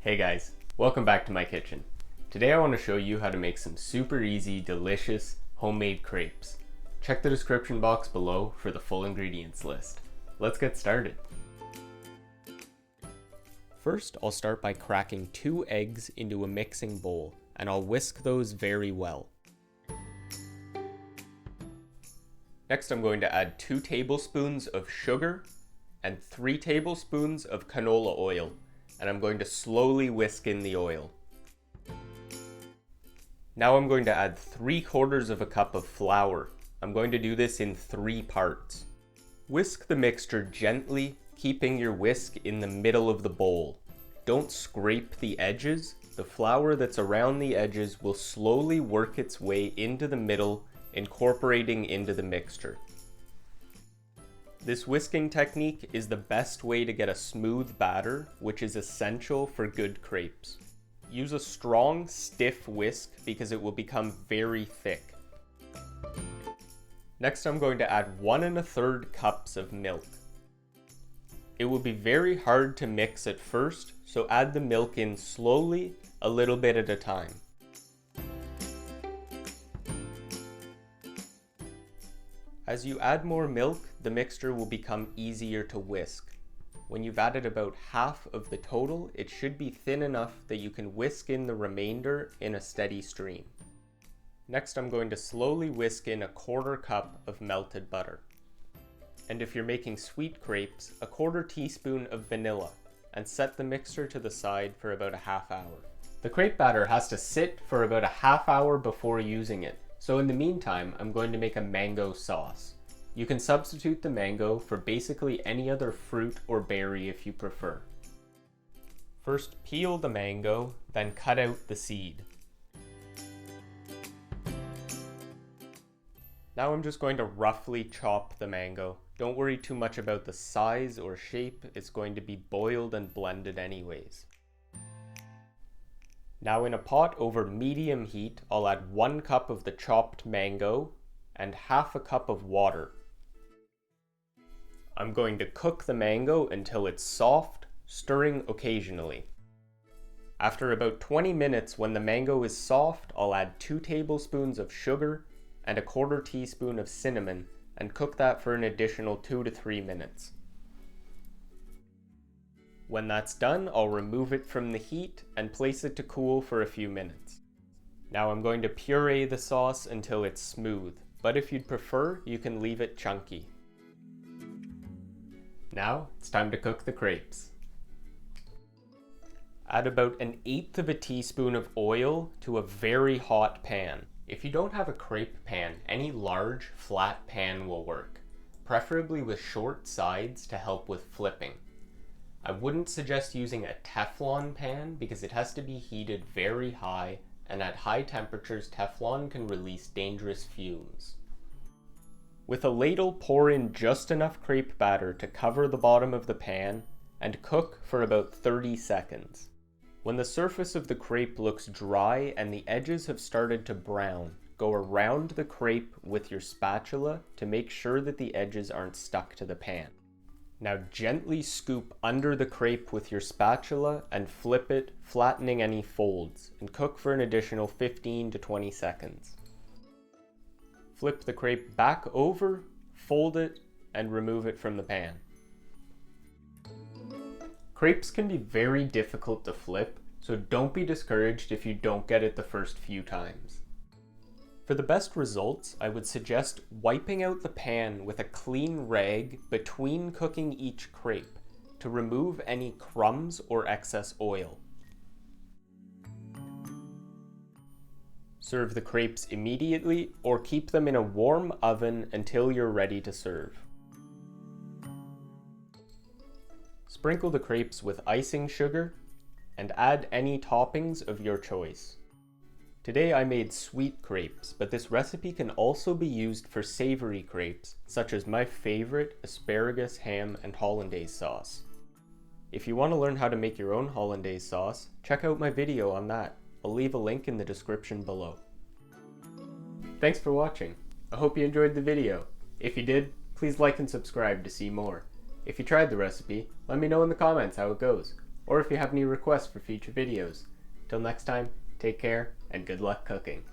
Hey guys, welcome back to my kitchen. Today I want to show you how to make some super easy, delicious, homemade crepes. Check the description box below for the full ingredients list. Let's get started. First, I'll start by cracking 2 eggs into a mixing bowl, and I'll whisk those very well. Next, I'm going to add 2 tablespoons of sugar and 3 tablespoons of canola oil, and I'm going to slowly whisk in the oil. Now I'm going to add 3/4 of a cup of flour. I'm going to do this in 3 parts. Whisk the mixture gently, keeping your whisk in the middle of the bowl. Don't scrape the edges. The flour that's around the edges will slowly work its way into the middle, incorporating into the mixture. This whisking technique is the best way to get a smooth batter, which is essential for good crepes. Use a strong, stiff whisk because it will become very thick. Next, I'm going to add 1 1/3 cups of milk. It will be very hard to mix at first, so add the milk in slowly, a little bit at a time. As you add more milk, the mixture will become easier to whisk. When you've added about half of the total, it should be thin enough that you can whisk in the remainder in a steady stream. Next, I'm going to slowly whisk in 1/4 cup of melted butter. And if you're making sweet crepes, 1/4 teaspoon of vanilla, and set the mixture to the side for about a half hour. The crepe batter has to sit for about a half hour before using it. So in the meantime, I'm going to make a mango sauce. You can substitute the mango for basically any other fruit or berry if you prefer. First, peel the mango, then cut out the seed. Now I'm just going to roughly chop the mango. Don't worry too much about the size or shape, it's going to be boiled and blended anyways. Now in a pot over medium heat, I'll add 1 cup of the chopped mango and half a cup of water. I'm going to cook the mango until it's soft, stirring occasionally. After about 20 minutes, when the mango is soft, I'll add 2 tablespoons of sugar and 1/4 teaspoon of cinnamon and cook that for an additional 2 to 3 minutes. When that's done, I'll remove it from the heat and place it to cool for a few minutes. Now I'm going to puree the sauce until it's smooth, but if you'd prefer, you can leave it chunky. Now it's time to cook the crepes. Add about 1/8 teaspoon of oil to a very hot pan. If you don't have a crepe pan, any large, flat pan will work, preferably with short sides to help with flipping. I wouldn't suggest using a Teflon pan because it has to be heated very high, and at high temperatures Teflon can release dangerous fumes. With a ladle, pour in just enough crepe batter to cover the bottom of the pan and cook for about 30 seconds. When the surface of the crepe looks dry and the edges have started to brown, go around the crepe with your spatula to make sure that the edges aren't stuck to the pan. Now gently scoop under the crepe with your spatula and flip it, flattening any folds, and cook for an additional 15 to 20 seconds. Flip the crepe back over, fold it, and remove it from the pan. Crepes can be very difficult to flip, so don't be discouraged if you don't get it the first few times. For the best results, I would suggest wiping out the pan with a clean rag between cooking each crepe to remove any crumbs or excess oil. Serve the crepes immediately or keep them in a warm oven until you're ready to serve. Sprinkle the crepes with icing sugar and add any toppings of your choice. Today I made sweet crepes, but this recipe can also be used for savory crepes, such as my favorite asparagus, ham, and Hollandaise sauce. If you want to learn how to make your own Hollandaise sauce, check out my video on that. I'll leave a link in the description below. Thanks for watching. I hope you enjoyed the video. If you did, please like and subscribe to see more. If you tried the recipe, let me know in the comments how it goes. or if you have any requests for future videos. Till next time, take care and good luck cooking.